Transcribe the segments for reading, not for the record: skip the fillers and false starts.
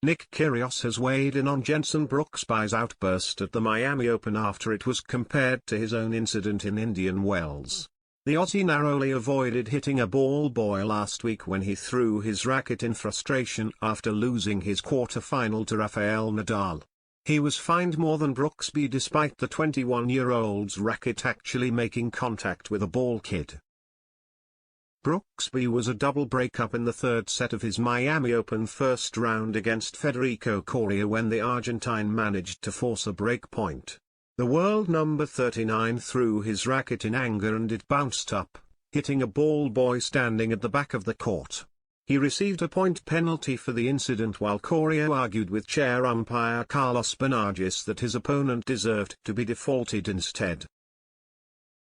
Nick Kyrgios has weighed in on Jenson Brooksby's outburst at the Miami Open after it was compared to his own incident in Indian Wells. The Aussie narrowly avoided hitting a ball boy last week when he threw his racket in frustration after losing his quarter-final to Rafael Nadal. He was fined more than Brooksby despite the 21-year-old's racket actually making contact with a ball kid. Brooksby was a double breakup in the third set of his Miami Open first round against Federico Coria when the Argentine managed to force a break point. The world number 39 threw his racket in anger and it bounced up, hitting a ball boy standing at the back of the court. He received a point penalty for the incident while Coria argued with chair umpire Carlos Bernardes that his opponent deserved to be defaulted instead.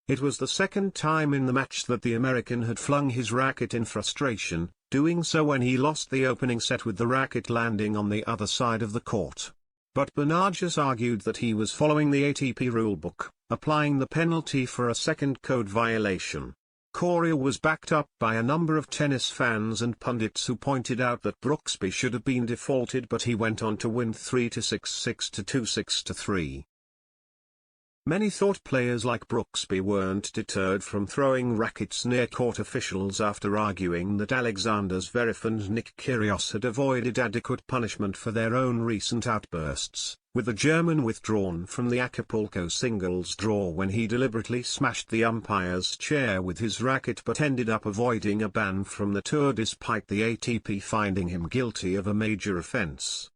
It was the second time in the match that the American had flung his racket in frustration, doing so when he lost the opening set with the racket landing on the other side of the court. But Bernardes argued that he was following the ATP rulebook, applying the penalty for a second code violation. Coria was backed up by a number of tennis fans and pundits who pointed out that Brooksby should have been defaulted, but he went on to win 3-6, 6-2, 6-3. Many thought players like Brooksby weren't deterred from throwing rackets near court officials after arguing that Alexander Zverev and Nick Kyrgios had avoided adequate punishment for their own recent outbursts, with the German withdrawn from the Acapulco singles draw when he deliberately smashed the umpire's chair with his racket but ended up avoiding a ban from the tour despite the ATP finding him guilty of a major offense.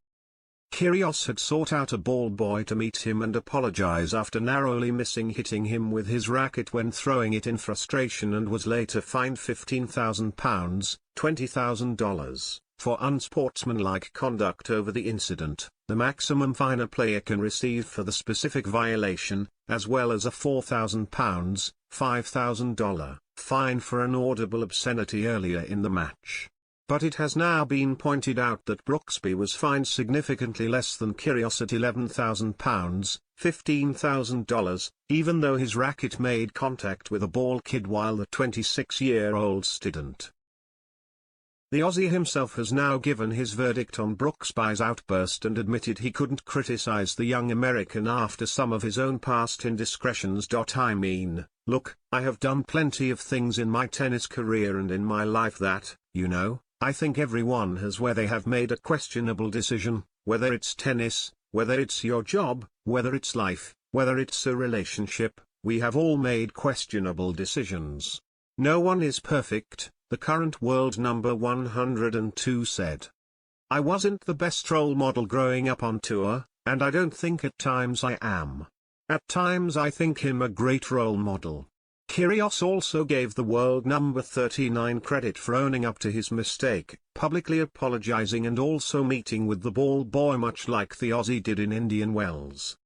Kyrgios had sought out a ball boy to meet him and apologize after narrowly missing hitting him with his racket when throwing it in frustration, and was later fined £15,000, $20,000, for unsportsmanlike conduct over the incident, the maximum fine a player can receive for the specific violation, as well as a £4,000, $5,000, fine for an audible obscenity earlier in the match. But it has now been pointed out that Brooksby was fined significantly less than Kyrgios at £11,000, $15,000, even though his racket made contact with a ball kid while the 26-year-old didn't. The Aussie himself has now given his verdict on Brooksby's outburst and admitted he couldn't criticize the young American after some of his own past indiscretions. I mean, look, I have done plenty of things in my tennis career and in my life that, I think everyone has, where they have made a questionable decision, whether it's tennis, whether it's your job, whether it's life, whether it's a relationship. We have all made questionable decisions. No one is perfect, the current world number 102 said. I wasn't the best role model growing up on tour, and I don't think at times I am. At times I think him a great role model. Kyrgios also gave the world number 39 credit for owning up to his mistake, publicly apologizing and also meeting with the ball boy much like the Aussie did in Indian Wells.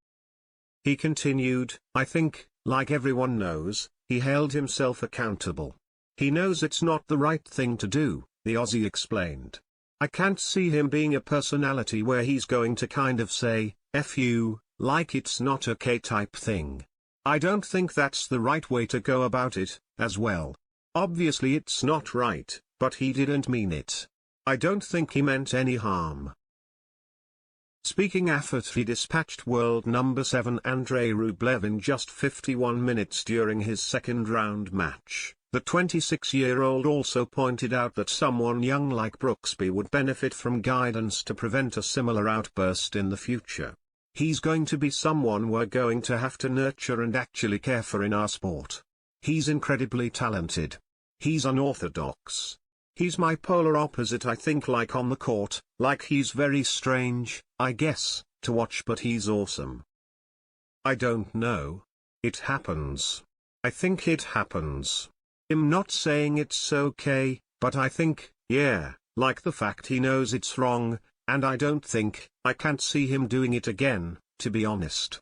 He continued, I think, like everyone knows, he held himself accountable. He knows it's not the right thing to do, the Aussie explained. I can't see him being a personality where he's going to kind of say, F you, like it's not okay type thing. I don't think that's the right way to go about it, as well. Obviously it's not right, but he didn't mean it. I don't think he meant any harm. Speaking effort, he dispatched world number 7 Andrei Rublev in just 51 minutes during his second round match. The 26-year-old also pointed out that someone young like Brooksby would benefit from guidance to prevent a similar outburst in the future. He's going to be someone we're going to have to nurture and actually care for in our sport. He's incredibly talented. He's unorthodox. He's my polar opposite, I think, like on the court, like he's very strange, I guess, to watch, but he's awesome. I don't know. It happens. I think it happens. I'm not saying it's okay, but I think, yeah, like the fact he knows it's wrong, and I can't see him doing it again, to be honest.